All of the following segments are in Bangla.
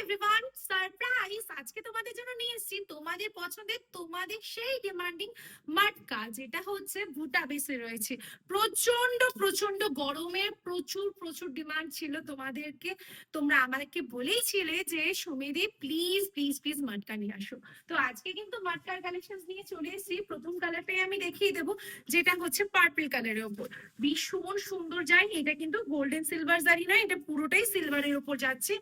Everyone, surprise! আজকে তোমাদের জন্য নিয়ে এসেছি তোমাদের পছন্দের, তোমাদের সেই ডিমান্ডিং মাটকা, যেটা হচ্ছে ভুটা বেসে রয়েছে। প্রচন্ড প্রচন্ড গরমের প্রচুর প্রচুর ডিমান্ড ছিল তোমাদেরকে। তোমরা আমাদেরকে বলেইছিলে যে সুমেদি প্লিজ প্লিজ প্লিজ মাটকা নিয়ে আসো। তো আজকে কিন্তু মাটকার কালেকশন নিয়ে চলে এসেছি। প্রথম কালারটাই আমি দেখিয়ে দেবো, যেটা হচ্ছে পার্পল কালারের ওপর। ভীষণ সুন্দর যায়। এটা কিন্তু গোল্ডেন সিলভার জারি না, এটা পুরোটাই সিলভারের ওপর যাচ্ছে।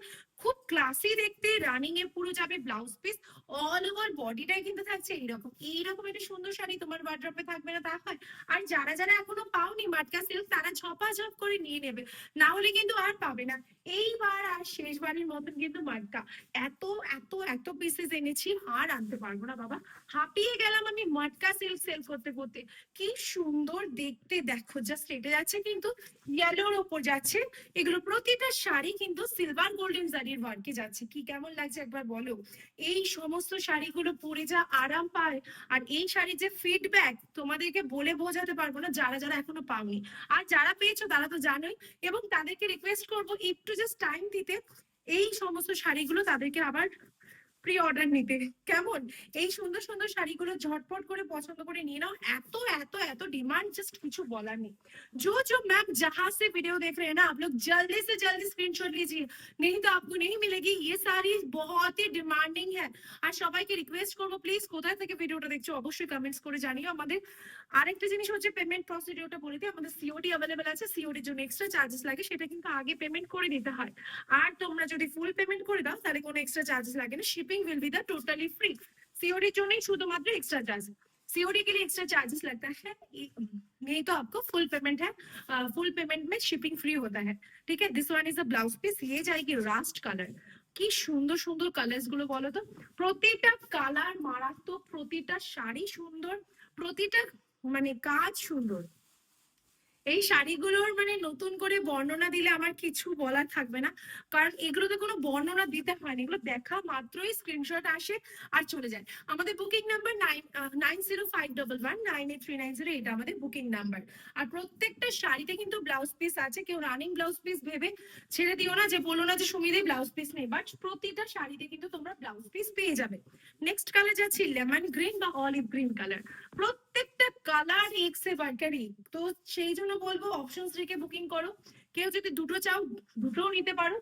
খুব ক্লাসি দেখতে, রানিং এ পুরো যাবে ব্লাউজ পিস। অল ওভার বডিটাই কিন্তু থাকছে এইরকম এইরকম একটা সুন্দর শাড়ি। তোমার ওয়ার্ড্রপে থাকবে না তা হয়? আর যারা যারা এখনো পাওনি মাটকা সিল্ক, তারা ঝপাঝপ করে নিয়ে নেবে, না হলে কিন্তু আর পাবে না। এইবার আর শেষবারের মতন কিন্তু মাটকা এত এত এত পিসেস এনেছি, আর আনতে পারবো না বাবা। হাঁপিয়ে গেলাম আমি মাটকা সিল্ক সেল করতে করতে। কি সুন্দর দেখতে, দেখো জাস্ট এটা যাচ্ছে কিন্তু ইয়েলোর ওপর যাচ্ছে। এগুলো প্রতিটা শাড়ি কিন্তু সিলভার গোল্ডেন জারির ওয়ার্কে যাচ্ছে। কি কেমন লাগছে একবার বলো। এই সমস্ত শাড়িগুলো পরে যা আরাম পায়, আর এই শাড়ির যে ফিডব্যাক তোমাদেরকে বলে বোঝাতে পারবো না, যারা যারা এখনো পাওনি। আর যারা পেয়েছো তারা তো জানোই, এবং তাদেরকে রিকোয়েস্ট করবো একটু জাস্ট টাইম দিতে, এই সমস্ত শাড়িগুলো তাদেরকে আবার প্রি অর্ডার নিতে। কেমন? এই সুন্দর সুন্দর শাড়িগুলো ঝটপট করে পছন্দ করে নিয়ে নাও। এত এত এত डिमांड, जस्ट কিছু বলার নেই। जो जो मैम जहां से वीडियो देख रहे हैं ना, आप लोग जल्दी से जल्दी स्क्रीनशॉट लीजिए, नहीं तो आपको नहीं मिलेगी। ये सारी बहुत ही डिमांडिंग है। আর সবাইকে রিকোয়েস্ট করবো, প্লিজ কোথায় থেকে ভিডিওটা দেখছো অবশ্যই কমেন্টস করে জানিও আমাদের। আরেকটা জিনিস হচ্ছে পেমেন্ট প্রসিডিওরটা বলে দিই। আমাদের সিওডি অ্যাভেলেবেল আছে। সিওডির জন্য এক্সট্রা চার্জেস লাগে, সেটা কিন্তু আগে পেমেন্ট করে দিতে হয়। আর তোমরা যদি ফুল পেমেন্ট করে দাও তাহলে কোনো এক্সট্রা চার্জেস লাগে না। Shipping will be the totally free. COD जो नहीं, শুধুমাত্র এক্সট্রা চার্জ। सीओडी के लिए एक्स्ट्रा चार्जेस लगता है, नहीं तो आपको फुल पेमेंट है। फुल पेमेंट में शिपिंग फ्री होता है। ठीक है। This one is a blouse piece. ये जाएगी रास्ट কালার। কি সুন্দর সুন্দর কালার্স গুলো বলো তো। প্রতিটা কালার মারাত্মক, প্রতিটা শাড়ি সুন্দর, প্রতিটা মানে কাজ সুন্দর। এই শাড়িগুলোর মানে নতুন করে বর্ণনা দিলে আমার কিছু বলার থাকবে না, কারণ এগুলোতে কোনো বর্ণনা দিতে হয় না। এগুলো দেখা মাত্রই স্ক্রিনশট আসে আর চলে যায়। আমাদের বুকিং নাম্বার 9051119839 এটা আমাদের বুকিং নাম্বার। আর প্রত্যেকটা শাড়িতে কিন্তু ব্লাউজ পিস আছে। কেউ রানিং ব্লাউজ পিস ভেবে ছেড়ে দিও না, যে বলো না যে সুমিদি ব্লাউজ পিস নেই। বাট প্রতিটা শাড়িতে কিন্তু তোমরা ব্লাউজ পিস পেয়ে যাবে। নেক্সট কালার যাচ্ছে লেমন গ্রিন বা অলিভ গ্রিন কালার। প্রত্যেকটা কালার এক সে বাড়কার এক। তো সেই জন্য বলবো অপশনস রেখে বুকিং করো। কেউ যদি দুটো চাও দুটোও নিতে পারো,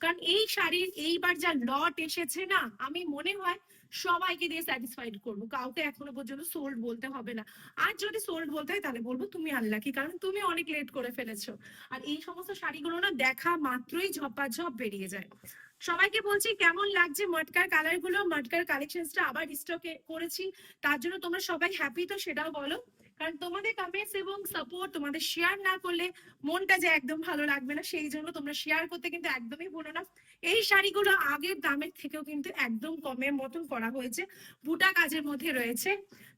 কারণ এই শাড়ির এইবার যা লট এসেছে না, আমি মনে হয় সবাইকে দিয়ে স্যাটিসফাইড করবো। কাউকে এখনো পর্যন্ত সোল্ড বলতে হবে না। আর যদি সোল্ড বলতে হয় তাহলে বলবো তুমি আনলাকি, কারণ তুমি অনেক লেট করে ফেলেছো। আর এই সমস্ত শাড়িগুলো না দেখা মাত্রই ঝপাঝপ বেরিয়ে যায়। সবাইকে বলছি কেমন লাগছে মটকার কালার গুলো। মটকার কালেকশনসটা আবার স্টক করেছি, তার জন্য তোমরা সবাই হ্যাপি তো সেটাও বলো। কারণ তোমাদের কমেন্টস এবং সাপোর্ট, তোমাদের শেয়ার না করলে মনটা যে একদম ভালো লাগবে না, সেই জন্য তোমরা শেয়ার করতে কিন্তু একদমই ভুলো না। এই শাড়িগুলো আগের দামের থেকেও কিন্তু একদম কমের মতন করা হয়েছে। বুটা কাজের মধ্যে রয়েছে,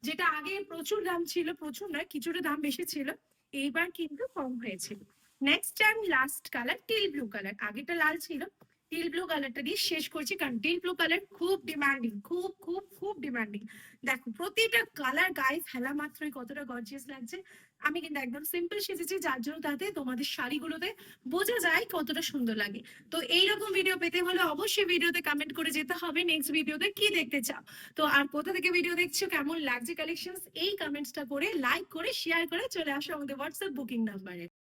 যেটা আগে প্রচুর দাম ছিল, প্রচুর নয় কিছুটা দাম বেশি ছিল, এইবার কিন্তু কম হয়েছে। Next time last colour teal blue colour. আগেটা লাল ছিল, টিল ব্লু কালারটা দিয়ে শেষ করছি, কারণ টিল ব্লু কালার খুব ডিমান্ডিং, খুব খুব খুব ডিমান্ডিং। দেখো প্রতিটা কালার গায়ে ফেলা মাত্রই কতটা গর্জিয়াস লাগছে। আমি কিন্তু একদম সিম্পল সেজেছি, যার জন্য তাতে তোমাদের শাড়িগুলোতে বোঝা যায় কতটা সুন্দর লাগে। তো এইরকম ভিডিও পেতে হলে অবশ্যই ভিডিওতে কমেন্ট করে যেতে হবে নেক্সট ভিডিওতে কি দেখতে চাও। তো আর কোথা থেকে ভিডিও দেখছো, কেমন লাগছে কালেকশন, এই কমেন্টসটা করে লাইক করে শেয়ার করে চলে আসো আমাদের হোয়াটসঅ্যাপ বুকিং নাম্বারে।